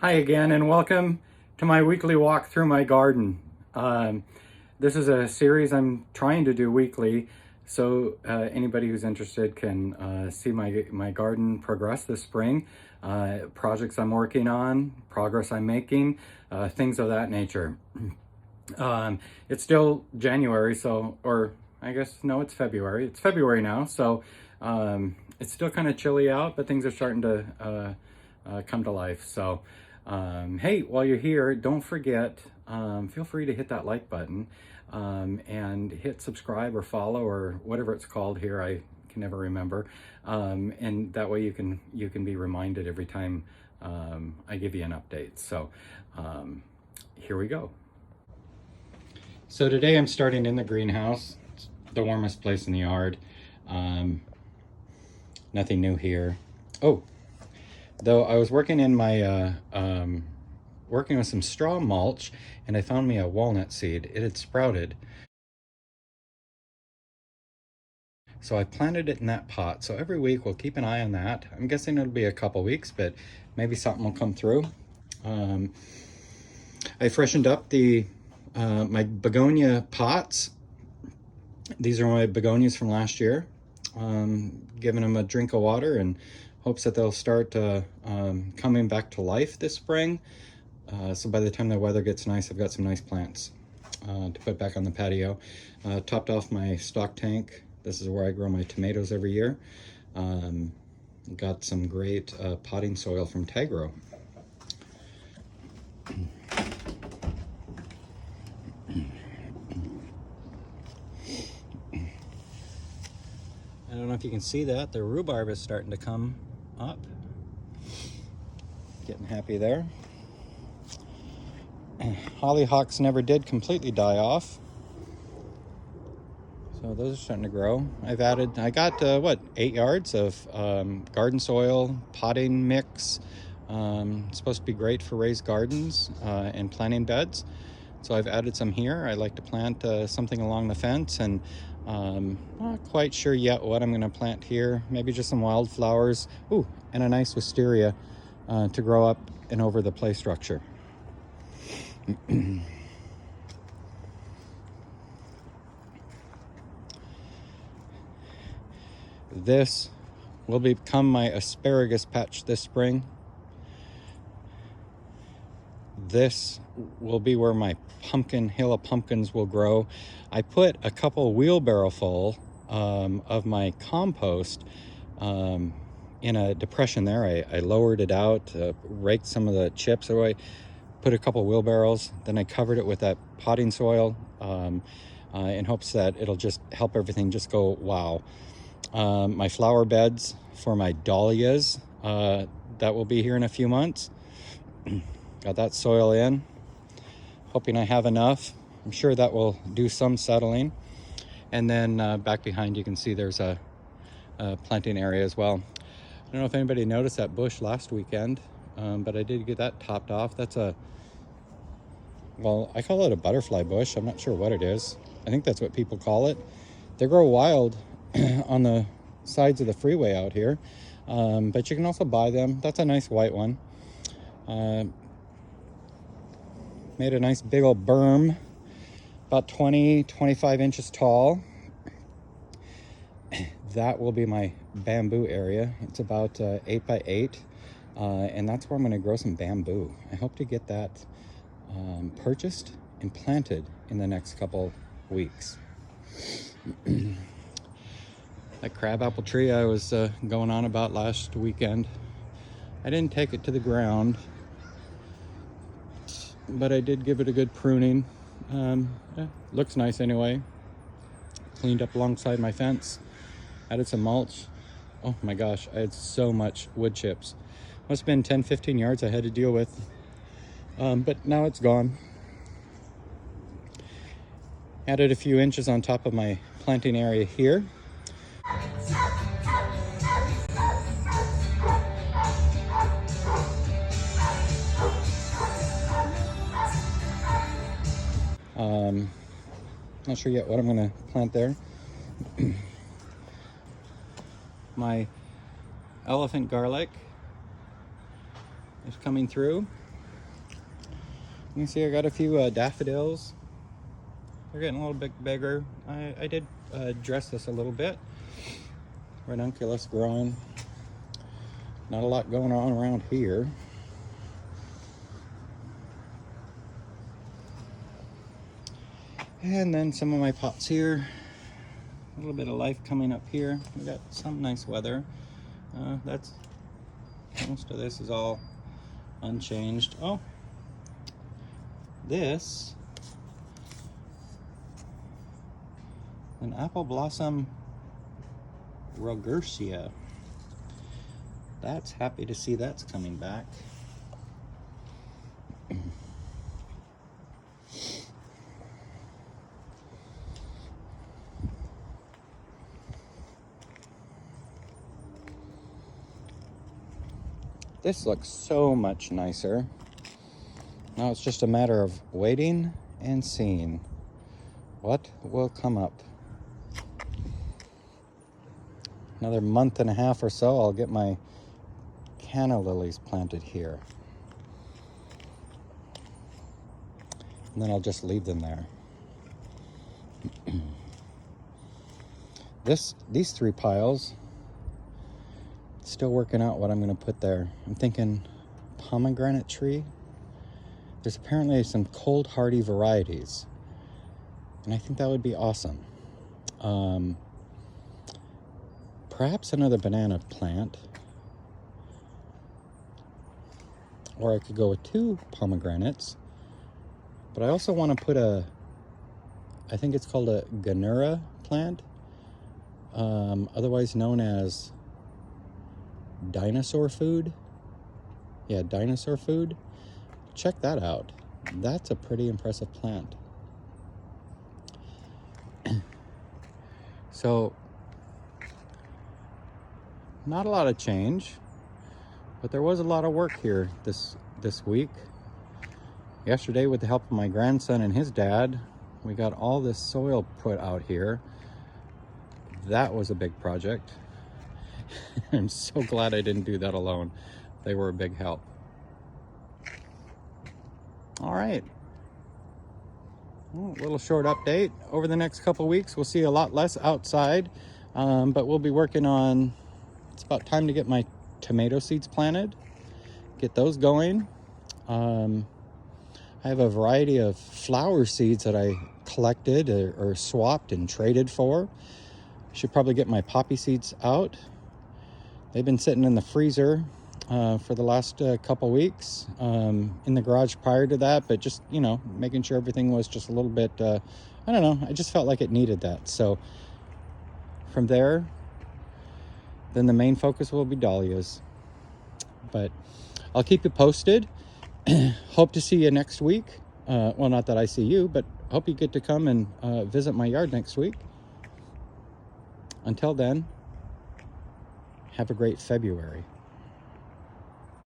Hi again, and welcome to my weekly walk through my garden. This is a series I'm trying to do weekly, so anybody who's interested can see my garden progress this spring, projects I'm working on, progress I'm making, things of that nature. It's still January, or I guess, no, it's February. It's February now, so it's still kind of chilly out, but things are starting to come to life. So, hey, while you're here, don't forget, feel free to hit that like button and hit subscribe or follow or whatever it's called here. I can never remember. And that way you can be reminded every time I give you an update. So here we go. So today I'm starting in the greenhouse. It's the warmest place in the yard. Nothing new here. Oh, though I was working in my working with some straw mulch, and I found me a walnut seed. It had sprouted. So I planted it in that pot. So every week we'll keep an eye on that. I'm guessing it'll be a couple weeks, but maybe something will come through. I freshened up the my begonia pots. These are my begonias from last year. Giving them a drink of water in hopes that they'll start coming back to life this spring. So by the time the weather gets nice, I've got some nice plants to put back on the patio. Topped off my stock tank. This is where I grow my tomatoes every year. Got some great potting soil from Tegro. I don't know if you can see that. The rhubarb is starting to come up. Getting happy there. Hollyhocks never did completely die off. So those are starting to grow. I got 8 yards of garden soil, potting mix. It's supposed to be great for raised gardens and planting beds. So I've added some here. I like to plant something along the fence, and not quite sure yet what I'm going to plant here. Maybe just some wildflowers. Ooh, and a nice wisteria to grow up and over the play structure. This will become my asparagus patch this spring. This will be where my hill of pumpkins will grow. I put a couple wheelbarrow full of my compost in a depression there. I lowered it out, raked some of the chips away, put a couple wheelbarrows, then I covered it with that potting soil in hopes that it'll just help everything just go wow. My flower beds for my dahlias, that will be here in a few months. Got that soil in, hoping I have enough. I'm sure that will do some settling. And then back behind you can see there's a planting area as well. I don't know if anybody noticed that bush last weekend, but I did get that topped off. That's well, I call it a butterfly bush. I'm not sure what it is. I think that's what people call it. They grow wild on the sides of the freeway out here, but you can also buy them. That's a nice white one. Made a nice big old berm, about 20-25 inches tall. That will be my bamboo area. It's about 8 by 8, and that's where I'm going to grow some bamboo. I hope to get that purchased and planted in the next couple weeks. That crabapple tree I was going on about last weekend, I didn't take it to the ground, but I did give it a good pruning. Looks nice anyway. Cleaned up alongside my fence, added some mulch. Oh my gosh, I had so much wood chips. Must have been 10-15 yards I had to deal with, but now it's gone. Added a few inches on top of my planting area here. Not sure yet what I'm going to plant there. My elephant garlic is coming through. You can see I got a few daffodils. They're getting a little bit bigger. I did dress this a little bit. Ranunculus growing. Not a lot going on around here. And then some of my pots here. A little bit of life coming up here. We got some nice weather. That's most of this is all unchanged. Oh, this an apple blossom Rogersia. That's happy to see that's coming back. This looks so much nicer. Now it's just a matter of waiting and seeing what will come up. Another month and a half or so, I'll get my canna lilies planted here. And then I'll just leave them there. These 3 piles, still working out what I'm going to put there. I'm thinking pomegranate tree. There's apparently some cold hardy varieties, and I think that would be awesome. Perhaps another banana plant, or I could go with 2 pomegranates. But I also want to put I think it's called a ganura plant, otherwise known as dinosaur food. Yeah, dinosaur food. Check that out. That's a pretty impressive plant. So, not a lot of change, but there was a lot of work here this week. Yesterday, with the help of my grandson and his dad, we got all this soil put out here. That was a big project. I'm so glad I didn't do that alone. They were a big help. All right. Well, a little short update. Over the next couple weeks, we'll see a lot less outside, but we'll be working on, it's about time to get my tomato seeds planted, get those going. I have a variety of flower seeds that I collected or swapped and traded for. I should probably get my poppy seeds out. They've been sitting in the freezer for the last couple weeks, in the garage prior to that, but just, you know, making sure everything was just a little bit, I don't know, I just felt like it needed that. So from there, then the main focus will be dahlias. But I'll keep you posted. Hope to see you next week. Well, not that I see you, but hope you get to come and visit my yard next week. Until then, have a great February.